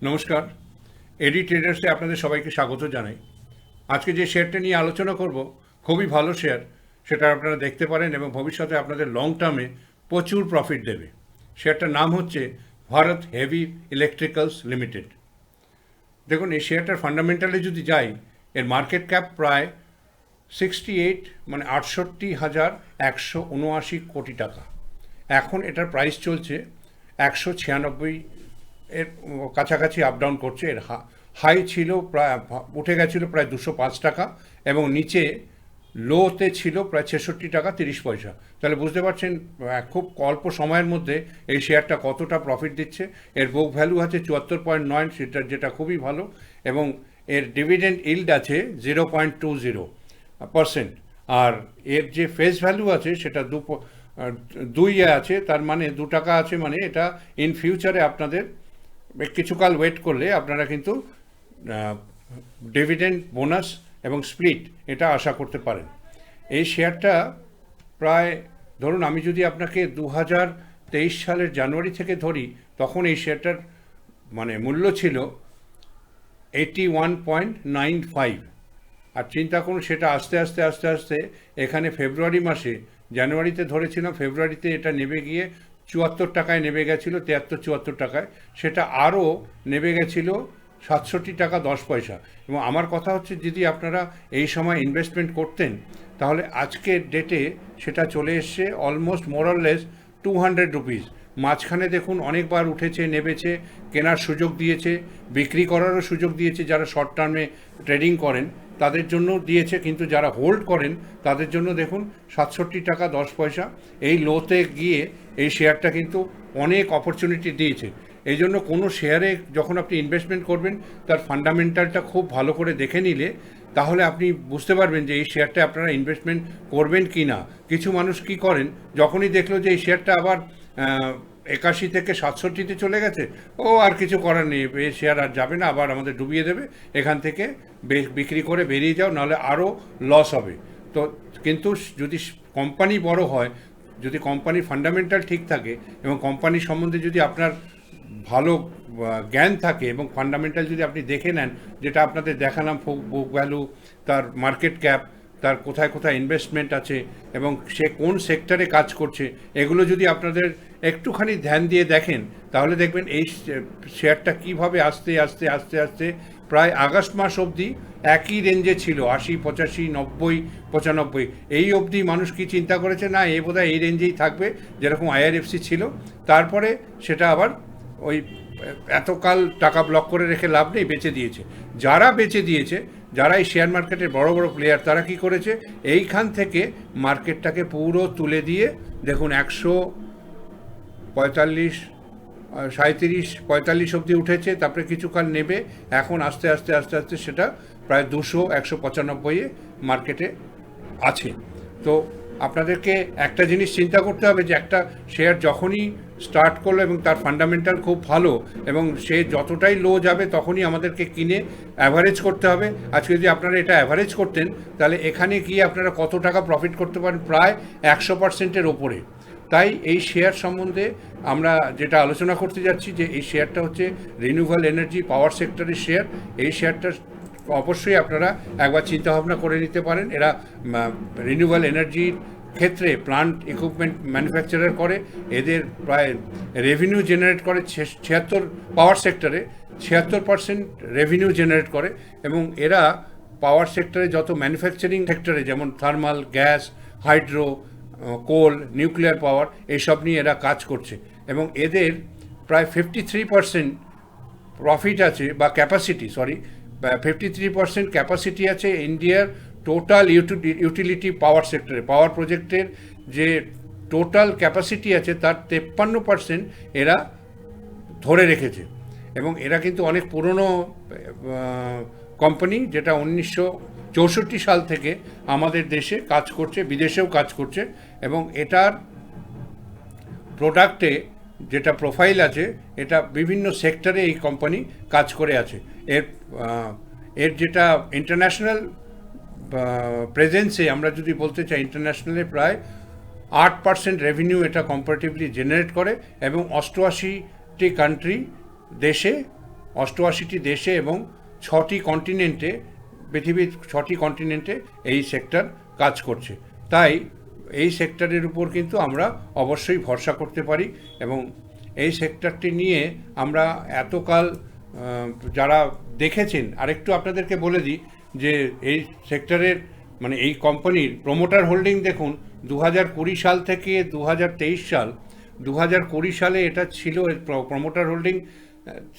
নমস্কার, এডি ট্রেডার্সে আপনাদের সবাইকে স্বাগত জানাই। আজকে যে শেয়ারটা নিয়ে আলোচনা করব খুবই ভালো শেয়ার, সেটা আপনারা দেখতে পারেন এবং ভবিষ্যতে আপনাদের লং টার্মে প্রচুর প্রফিট দেবে। শেয়ারটার নাম হচ্ছে ভারত হেভি ইলেকট্রিক্যালস লিমিটেড। দেখুন, এই শেয়ারটার ফান্ডামেন্টালে যদি যাই, এর মার্কেট ক্যাপ প্রায় 68,68,179 টাকা। এখন এটার প্রাইস চলছে 196 এর কাছাকাছি আপ ডাউন করছে। এর হাই ছিল প্রায়, উঠে গেছিলো প্রায় 205 টাকা এবং নিচে লোতে ছিল প্রায় 66 টাকা 30 পয়সা। তাহলে বুঝতে পারছেন খুব অল্প সময়ের মধ্যে এই শেয়ারটা কতটা প্রফিট দিচ্ছে। এর বুক ভ্যালু আছে 74.9, সেটা যেটা খুবই ভালো, এবং এর ডিভিডেন্ড ইল্ড আছে 0.20%। আর এর যে ফেস ভ্যালু আছে সেটা দুই আছে, তার মানে 2 টাকা আছে, মানে এটা ইন ফিউচারে আপনাদের কিছুকাল ওয়েট করলে আপনারা কিন্তু ডিভিডেন্ড, বোনাস এবং স্প্লিট এটা আশা করতে পারেন। এই শেয়ারটা প্রায়, ধরুন আমি যদি আপনাকে 2023 সালের জানুয়ারি থেকে ধরি, তখন এই শেয়ারটার মানে মূল্য ছিল 81.95। আর চিন্তা করুন, সেটা আস্তে আস্তে আস্তে আস্তে এখানে ফেব্রুয়ারি মাসে, জানুয়ারিতে ধরেছিলাম, ফেব্রুয়ারিতে এটা নেমে গিয়ে 74 টাকায় নেমে গেছিলো, 73-74 টাকায়। সেটা আরও নেমে গেছিলো 67 টাকা 10 পয়সা। এবং আমার কথা হচ্ছে, যদি আপনারা এই সময় ইনভেস্টমেন্ট করতেন, তাহলে আজকের ডেটে সেটা চলে এসছে অলমোস্ট মোরলেস 200 রুপিস। মাঝখানে দেখুন অনেকবার উঠেছে, নেমেছে, কেনার সুযোগ দিয়েছে, বিক্রি করারও সুযোগ দিয়েছে। যারা শর্ট টার্মে ট্রেডিং করেন তাদের জন্য দিয়েছে, কিন্তু যারা হোল্ড করেন তাদের জন্য দেখুন 67 টাকা 10 পয়সা এই লোতে গিয়ে এই শেয়ারটা কিন্তু অনেক অপরচুনিটি দিয়েছে। এই জন্য কোনো শেয়ারে যখন আপনি ইনভেস্টমেন্ট করবেন, তার ফান্ডামেন্টালটা খুব ভালো করে দেখে নিলে তাহলে আপনি বুঝতে পারবেন যে এই শেয়ারটা আপনারা ইনভেস্টমেন্ট করবেন কি না। কিছু মানুষ কি করেন, যখনই দেখলো যে এই শেয়ারটা আবার 81 থেকে 67-তে চলে গেছে, ও আর কিছু করার নেই, এই শেয়ার আর যাবে না, আবার আমাদের ডুবিয়ে দেবে, এখান থেকে বিক্রি করে বেরিয়ে যাও, নাহলে আরও লস হবে। তো কিন্তু যদি কোম্পানি বড় হয়, যদি কোম্পানির ফান্ডামেন্টাল ঠিক থাকে এবং কোম্পানির সম্বন্ধে যদি আপনার ভালো জ্ঞান থাকে এবং ফান্ডামেন্টাল যদি আপনি দেখে নেন, যেটা আপনাদের দেখালাম, বুক ভ্যালু, তার মার্কেট ক্যাপ, তার কোথায় কোথায় ইনভেস্টমেন্ট আছে এবং সে কোন সেক্টরে কাজ করছে, এগুলো যদি আপনাদের একটুখানি ধ্যান দিয়ে দেখেন, তাহলে দেখবেন এই শেয়ারটা কীভাবে আস্তে আস্তে আস্তে আস্তে প্রায় আগস্ট মাস অবধি একই রেঞ্জে ছিল, 80, 85, 90, 95। এই অবধি মানুষ কি চিন্তা করেছে, না এ বোধহয় এই রেঞ্জেই থাকবে, যেরকম আইআরএফসি ছিল। তারপরে সেটা আবার ওই এতকাল টাকা ব্লক করে রেখে লাভ নেই, বেচে দিয়েছে। যারা বেচে দিয়েছে, যারা এই শেয়ার মার্কেটের বড় বড় প্লেয়ার, তারা কি করেছে, এইখান থেকে মার্কেটটাকে পুরো তুলে দিয়ে দেখুন 145, 37, 45 অবধি উঠেছে, তারপরে কিছুকাল নেবে, এখন আস্তে আস্তে আস্তে আস্তে সেটা প্রায় 200, 195-এ মার্কেটে আছে। তো আপনাদেরকে একটা জিনিস চিন্তা করতে হবে যে একটা শেয়ার যখনই স্টার্ট করলো এবং তার ফান্ডামেন্টাল খুব ভালো এবং সে যতটাই লো যাবে তখনই আমাদেরকে কিনে অ্যাভারেজ করতে হবে। আজকে যদি আপনারা এটা অ্যাভারেজ করতেন, তাহলে এখানে গিয়ে আপনারা কত টাকা প্রফিট করতে পারেন, প্রায় 100%-এর ওপরে। তাই এই শেয়ার সম্বন্ধে আমরা যেটা আলোচনা করতে যাচ্ছি, যে এই শেয়ারটা হচ্ছে রিনিউয়েবল এনার্জি পাওয়ার সেক্টরের শেয়ার। এই শেয়ারটা অবশ্যই আপনারা একবার চিন্তাভাবনা করে নিতে পারেন। এরা রিনিউয়েবল এনার্জির ক্ষেত্রে প্লান্ট ইকুইপমেন্ট ম্যানুফ্যাকচারার করে, এদের প্রায় রেভিনিউ জেনারেট করে 76, পাওয়ার সেক্টরে 76% রেভিনিউ জেনারেট করে। এবং এরা পাওয়ার সেক্টরে যত ম্যানুফ্যাকচারিং সেক্টরে, যেমন থার্মাল, গ্যাস, হাইড্রো, কোল, নিউক্লিয়ার পাওয়ার, এইসব নিয়ে এরা কাজ করছে। এবং এদের প্রায় 53% প্রফিট আছে, বা ক্যাপাসিটি, 53% ক্যাপাসিটি আছে ইন্ডিয়ার টোটাল ইউটিলিটি পাওয়ার সেক্টরে। পাওয়ার প্রজেক্টের যে টোটাল ক্যাপাসিটি আছে তার 53% এরা ধরে রেখেছে। এবং এরা কিন্তু অনেক পুরনো কোম্পানি, যেটা 1964 সাল থেকে আমাদের দেশে কাজ করছে, বিদেশেও কাজ করছে। এবং এটার প্রোডাক্টে যেটা প্রোফাইল আছে, এটা বিভিন্ন সেক্টরে এই কোম্পানি কাজ করে আছে। এর যেটা ইন্টারন্যাশনাল প্রেজেন্সে আমরা যদি বলতে চাই, ইন্টারন্যাশনালে প্রায় 8% রেভিনিউ এটা কম্পারেটিভলি জেনারেট করে এবং 88টি কান্ট্রি দেশে 88টি দেশে এবং 6টি কন্টিনেন্টে, পৃথিবীর 6টি কন্টিনেন্টে এই সেক্টর কাজ করছে। তাই এই সেক্টরের উপর কিন্তু আমরা অবশ্যই ভরসা করতে পারি এবং এই সেক্টরটি নিয়ে আমরা এতকাল যারা দেখেছেন, আরেকটু আপনাদেরকে বলে দিই যে এই সেক্টরের মানে এই কোম্পানির প্রোমোটার হোল্ডিং দেখুন 2020 সাল থেকে 2023 সাল, 2020 সালে এটা ছিল প্রোমোটার হোল্ডিং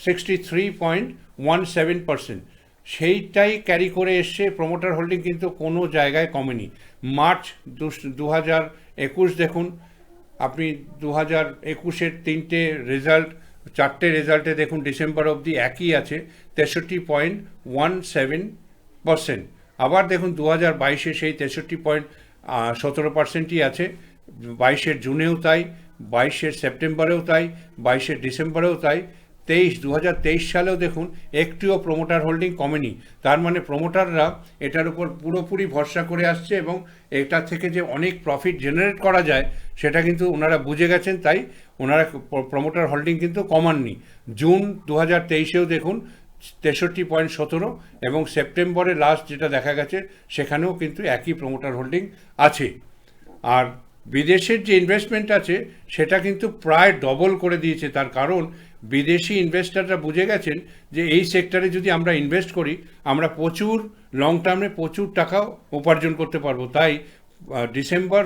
63.17%, সেইটাই ক্যারি করে এসছে। প্রোমোটার হোল্ডিং কিন্তু কোনো জায়গায় কমেনি। মার্চ 2021 দেখুন, আপনি 2021-এর 3টে রেজাল্ট, 4টে রেজাল্টে দেখুন ডিসেম্বর অবধি একই আছে 63.17%। আবার দেখুন 2022-এ সেই 63.17%ই আছে, 22-এর জুনেও তাই, 22-এর সেপ্টেম্বরেও তাই, 22-এর ডিসেম্বরেও তাই, 2023 সালেও দেখুন একটিও প্রোমোটার হোল্ডিং কমেনি। তার মানে প্রোমোটাররা এটার উপর পুরোপুরি ভরসা করে আসছে এবং এটা থেকে যে অনেক প্রফিট জেনারেট করা যায় সেটা কিন্তু ওনারা বুঝে গেছেন, তাই ওনারা প্রোমোটার হোল্ডিং কিন্তু কমাননি। জুন 2023-এও দেখুন 63.17 এবং সেপ্টেম্বরে লাস্ট যেটা দেখা গেছে সেখানেও কিন্তু একই প্রোমোটার হোল্ডিং আছে। আর বিদেশের যে ইনভেস্টমেন্ট আছে সেটা কিন্তু প্রায় ডবল করে দিয়েছে। তার কারণ বিদেশি ইনভেস্টাররা বুঝে গেছেন যে এই সেক্টরে যদি আমরা ইনভেস্ট করি আমরা প্রচুর লং টার্মে প্রচুর টাকা উপার্জন করতে পারবো। তাই ডিসেম্বর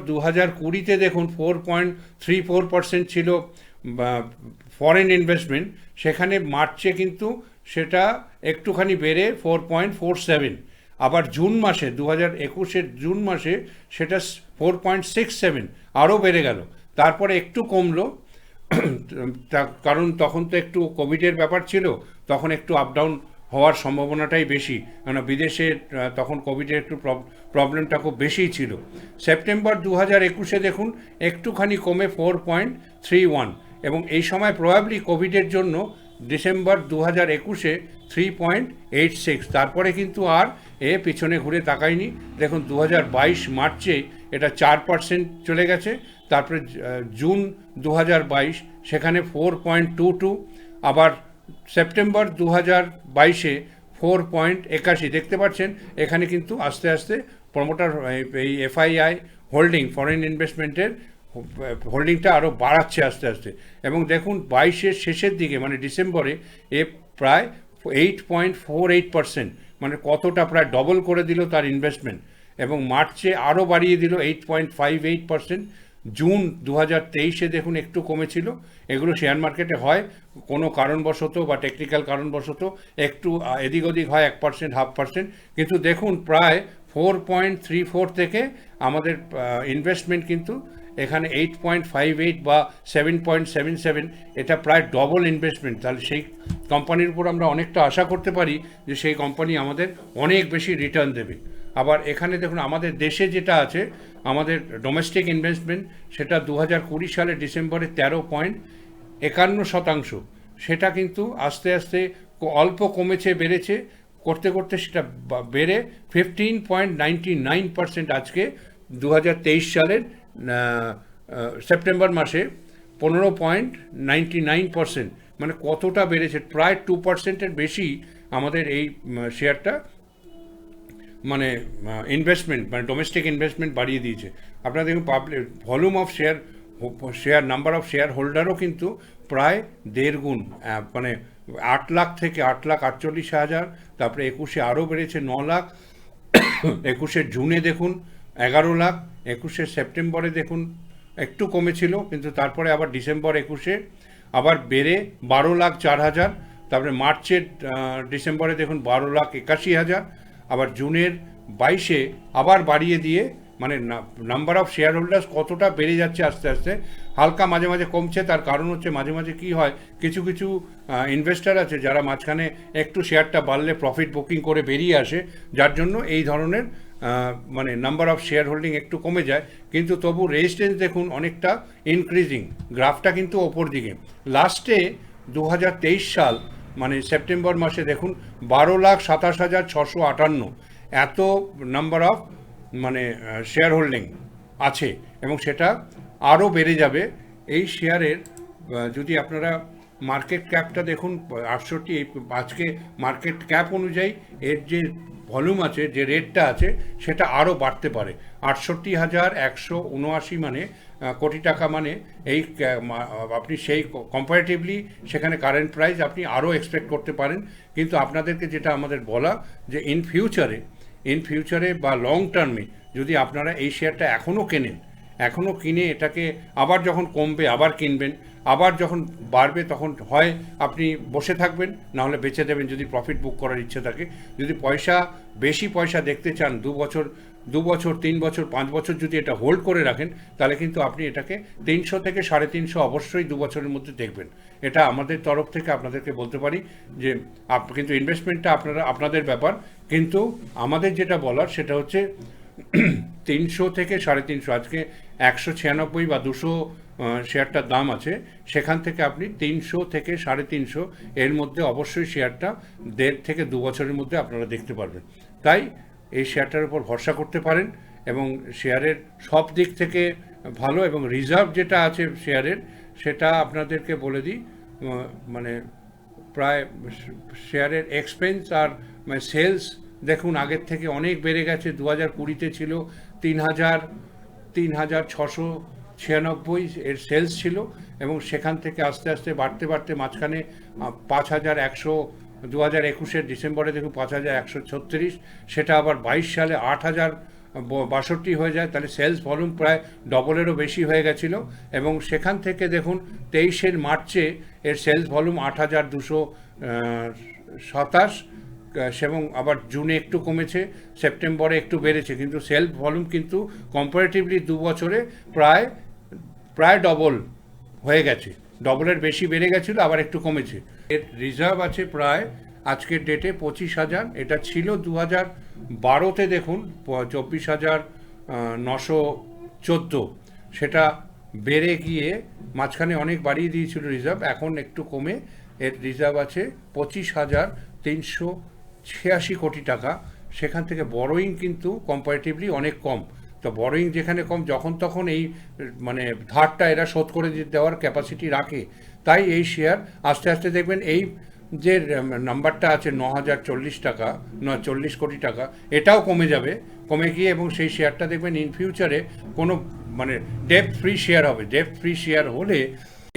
2020-তে দেখুন 4.34% ছিল ফরেন ইনভেস্টমেন্ট, সেখানে মার্চে কিন্তু সেটা একটুখানি বেড়ে 4.47। আবার জুন মাসে 2021-এর জুন মাসে সেটা 4.67 আরও বেড়ে গেল। তারপরে একটু কমলো, কারণ তখন তো একটু কোভিডের ব্যাপার ছিল, তখন একটু আপ ডাউন হওয়ার সম্ভাবনাটাই বেশি, কেন বিদেশে তখন কোভিডের একটু প্রবলেমটা খুব বেশিই ছিল। সেপ্টেম্বর 2021-এ দেখুন একটুখানি কমে 4.31 এবং এই সময় প্রবাবলি কোভিডের জন্য ডিসেম্বর 2021-এ 3.86। তারপরে কিন্তু আর পিছনে ঘুরে তাকায়নি। দেখুন 2022 মার্চে এটা 4% চলে গেছে, তারপরে জুন 2022 সেখানে 4.22, আবার সেপ্টেম্বর 2022-এ 4.81। দেখতে পাচ্ছেন এখানে কিন্তু আস্তে আস্তে প্রমোটার এই এফআইআই হোল্ডিং, ফরেন ইনভেস্টমেন্টের হোল্ডিংটা আরও বাড়াচ্ছে আস্তে আস্তে। এবং দেখুন 22-এর শেষের দিকে মানে ডিসেম্বরে প্রায় 8.48%, মানে কতটা প্রায় ডবল করে দিল তার ইনভেস্টমেন্ট। এবং মার্চে আরও বাড়িয়ে দিল 8.58%। জুন 2023-এ দেখুন একটু কমেছিল। এগুলো শেয়ার মার্কেটে হয়, কোনো কারণবশত বা টেকনিক্যাল কারণবশত একটু এদিক ওদিক হয় 1%, 0.5%, কিন্তু দেখুন প্রায় 4.34 থেকে আমাদের ইনভেস্টমেন্ট কিন্তু এখানে 8.58 বা 7.77, এটা প্রায় ডবল ইনভেস্টমেন্ট। তাহলে সেই কোম্পানির উপর আমরা অনেকটা আশা করতে পারি যে সেই কোম্পানি আমাদের অনেক বেশি রিটার্ন দেবে। আবার এখানে দেখুন আমাদের দেশে যেটা আছে, আমাদের ডোমেস্টিক ইনভেস্টমেন্ট, সেটা 2020 সালে ডিসেম্বরে 13.51%, সেটা কিন্তু আস্তে আস্তে অল্প কমেছে, বেড়েছে, করতে করতে সেটা বেড়ে 15.99% আজকে 2023 সালের সেপ্টেম্বর মাসে 15.99%, মানে কতটা বেড়েছে, প্রায় 2%-এর বেশি আমাদের এই শেয়ারটা মানে ইনভেস্টমেন্ট মানে ডোমেস্টিক ইনভেস্টমেন্ট বাড়িয়ে দিয়েছে। আপনারা দেখুন volume of share number of share হোল্ডারও কিন্তু প্রায় 1.5 গুণ, মানে 8 লাখ থেকে 8,48,000, তারপরে 21-এ আরও বেড়েছে 9 লাখ, 21-এর জুনে দেখুন 11 লাখ, 21-এর সেপ্টেম্বরে দেখুন একটু কমেছিল, কিন্তু তারপরে আবার ডিসেম্বর 21-এ আবার বেড়ে 12,04,000, তারপরে মার্চের ডিসেম্বরে দেখুন 12,81,000, আবার জুনের 22-এ আবার বাড়িয়ে দিয়ে, মানে নাম্বার অফ শেয়ার হোল্ডার্স কতটা বেড়ে যাচ্ছে আস্তে আস্তে। হালকা মাঝে মাঝে কমছে, তার কারণ হচ্ছে মাঝে মাঝে কী হয়, কিছু কিছু ইনভেস্টার আছে যারা মাঝখানে একটু শেয়ারটা বাড়লে প্রফিট বুকিং করে বেরিয়ে আসে, যার জন্য এই ধরনের মানে নাম্বার অফ শেয়ার হোল্ডিং একটু কমে যায়। কিন্তু তবু রেজিস্ট্যান্স দেখুন অনেকটা ইনক্রিজিং, গ্রাফটা কিন্তু ওপর দিকে। লাস্টে 2023 সাল মানে সেপ্টেম্বর মাসে দেখুন 12,27,658 এত নাম্বার অফ মানে শেয়ার হোল্ডিং আছে, এবং সেটা আরও বেড়ে যাবে। এই শেয়ারের যদি আপনারা মার্কেট ক্যাপটা দেখুন 68, আজকে মার্কেট ক্যাপ অনুযায়ী এর যে ভলিউম আছে, যে রেটটা আছে, সেটা আরও বাড়তে পারে। 68,179 মানে কোটি টাকা, মানে এই আপনি সেই কম্পারেটিভলি সেখানে কারেন্ট প্রাইস আপনি আরও এক্সপেক্ট করতে পারেন। কিন্তু আপনাদেরকে যেটা আমাদের বলা, যে ইন ফিউচারে বা লং টার্মে যদি আপনারা এই শেয়ারটা এখনও কিনে এটাকে আবার যখন কমবে আবার কিনবেন, আবার যখন বাড়বে তখন হয় আপনি বসে থাকবেন, নাহলে বেচে দেবেন যদি প্রফিট বুক করার ইচ্ছে থাকে। যদি বেশি পয়সা দেখতে চান, 2 বছর 3 বছর 5 বছর যদি এটা হোল্ড করে রাখেন, তাহলে কিন্তু আপনি এটাকে 300 থেকে 350 অবশ্যই 2 বছরের মধ্যে দেখবেন। এটা আমাদের তরফ থেকে আপনাদেরকে বলতে পারি যে কিন্তু ইনভেস্টমেন্টটা আপনাদের ব্যাপার। কিন্তু আমাদের যেটা বলার সেটা হচ্ছে 300 থেকে 350, আজকে 196 বা 200 শেয়ারটার দাম আছে, সেখান থেকে আপনি 300 থেকে 350 এর মধ্যে অবশ্যই শেয়ারটা 1.5 থেকে 2 বছরের মধ্যে আপনারা দেখতে পারবেন। তাই এই শেয়ারটার উপর ভরসা করতে পারেন, এবং শেয়ারের সব দিক থেকে ভালো। এবং রিজার্ভ যেটা আছে শেয়ারের, সেটা আপনাদেরকে বলে দিই, মানে প্রায় ছিয়ারের এক্সপেন্স আর সেলস দেখুন আগের থেকে অনেক বেড়ে গেছে। 2020-তে ছিল 3,696 এর সেলস ছিল, এবং সেখান থেকে আস্তে আস্তে বাড়তে মাঝখানে 5,100, 2021-এর ডিসেম্বরে দেখুন 5,136, সেটা আবার 22 সালে 8,062 হয়ে যায়। তাহলে সেলস ভলিউম প্রায় ডবলেরও বেশি হয়ে গেছিল। এবং সেখান থেকে দেখুন 23-এর মার্চে এর সেলস ভলিউম 8,227, এবং আবার জুনে একটু কমেছে, সেপ্টেম্বরে একটু বেড়েছে, কিন্তু সেলস ভলিউম কিন্তু কম্পারেটিভলি 2 বছরে প্রায় ডবল হয়ে গেছে, ডবলের বেশি বেড়ে গেছিলো, আবার একটু কমেছে। এর রিজার্ভ আছে প্রায় আজকের ডেটে 25,000, এটা ছিল 2012-তে দেখুন 24,914, সেটা বেড়ে গিয়ে মাঝখানে অনেক বাড়িয়ে দিয়েছিল রিজার্ভ, এখন একটু কমে এর রিজার্ভ আছে 25,386 কোটি টাকা। সেখান থেকে বড়োইং কিন্তু কম্পারেটিভলি অনেক কম। তো বড়োইং যেখানে কম, যখন তখন এই মানে ধারটা এরা শোধ করে দেওয়ার ক্যাপাসিটি রাখে। তাই এই শেয়ার আস্তে আস্তে দেখবেন এই যে নাম্বারটা আছে 9,040 টাকা, 40 কোটি টাকা, এটাও কমে যাবে, কমে গিয়ে, এবং সেই শেয়ারটা দেখবেন ইন ফিউচারে কোনো মানে ডেপ্থ ফ্রি শেয়ার হবে। ডেপ্থ ফ্রি শেয়ার হলে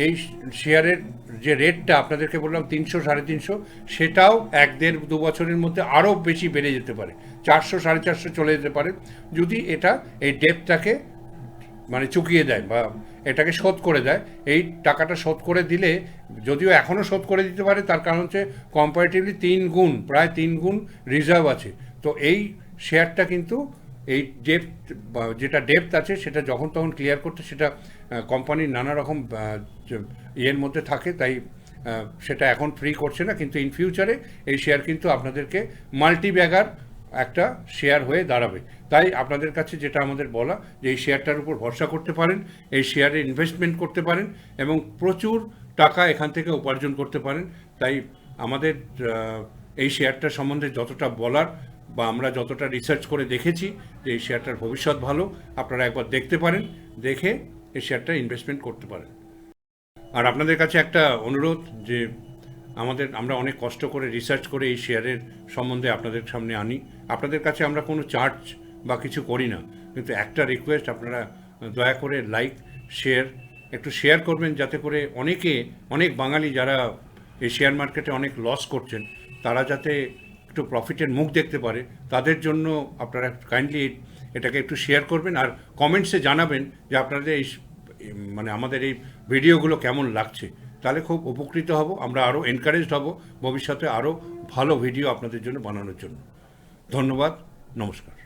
এই শেয়ারের যে রেটটা আপনাদেরকে বললাম 300 350, সেটাও 1-1.5-2 বছরের মধ্যে আরও বেশি বেড়ে যেতে পারে, 400 450 চলে যেতে পারে, যদি এটা এই ডেপ্থটাকে মানে চুকিয়ে দেয় বা এটাকে শোধ করে দেয়। এই টাকাটা শোধ করে দিলে, যদিও এখনও শোধ করে দিতে পারে, তার কারণ হচ্ছে কম্পারেটিভলি প্রায় 3 গুণ রিজার্ভ আছে। তো এই শেয়ারটা কিন্তু এই যেটা ডেপ্থ আছে সেটা যখন তখন ক্লিয়ার করতে, সেটা কোম্পানির নানা রকম ইয়ের মধ্যে থাকে, তাই সেটা এখন ফ্রি করছে না। কিন্তু ইন ফিউচারে এই শেয়ার কিন্তু আপনাদেরকে মাল্টি ব্যাগার একটা শেয়ার হয়ে দাঁড়াবে। তাই আপনাদের কাছে যেটা আমাদের বলা, যে এই শেয়ারটার উপর ভরসা করতে পারেন, এই শেয়ারে ইনভেস্টমেন্ট করতে পারেন, এবং প্রচুর টাকা এখান থেকে উপার্জন করতে পারেন। তাই আমাদের এই শেয়ারটার সম্বন্ধে যতটা বলার, বা আমরা যতটা রিসার্চ করে দেখেছি যে এই শেয়ারটার ভবিষ্যৎ ভালো, আপনারা একবার দেখতে পারেন, দেখে এই শেয়ারটা ইনভেস্টমেন্ট করতে পারেন। আর আপনাদের কাছে একটা অনুরোধ, যে আমরা অনেক কষ্ট করে রিসার্চ করে এই শেয়ারের সম্বন্ধে আপনাদের সামনে আনি। আপনাদের কাছে আমরা কোনো চার্জ বা কিছু করি না, কিন্তু একটা রিকোয়েস্ট, আপনারা দয়া করে একটু শেয়ার করবেন, যাতে করে অনেক বাঙালি যারা এই শেয়ার মার্কেটে অনেক লস করছেন, তারা যাতে একটু প্রফিটের মুখ দেখতে পারে। তাদের জন্য আপনারা কাইন্ডলি এটাকে একটু শেয়ার করবেন, আর কমেন্টসে জানাবেন যে আপনাদের মানে আমাদের এই ভিডিওগুলো কেমন লাগছে। তাহলে খুব উপকৃত হব, আমরা আরও এনকারেজড হব ভবিষ্যতে আরও ভালো ভিডিও আপনাদের জন্য বানানোর জন্য। ধন্যবাদ, নমস্কার।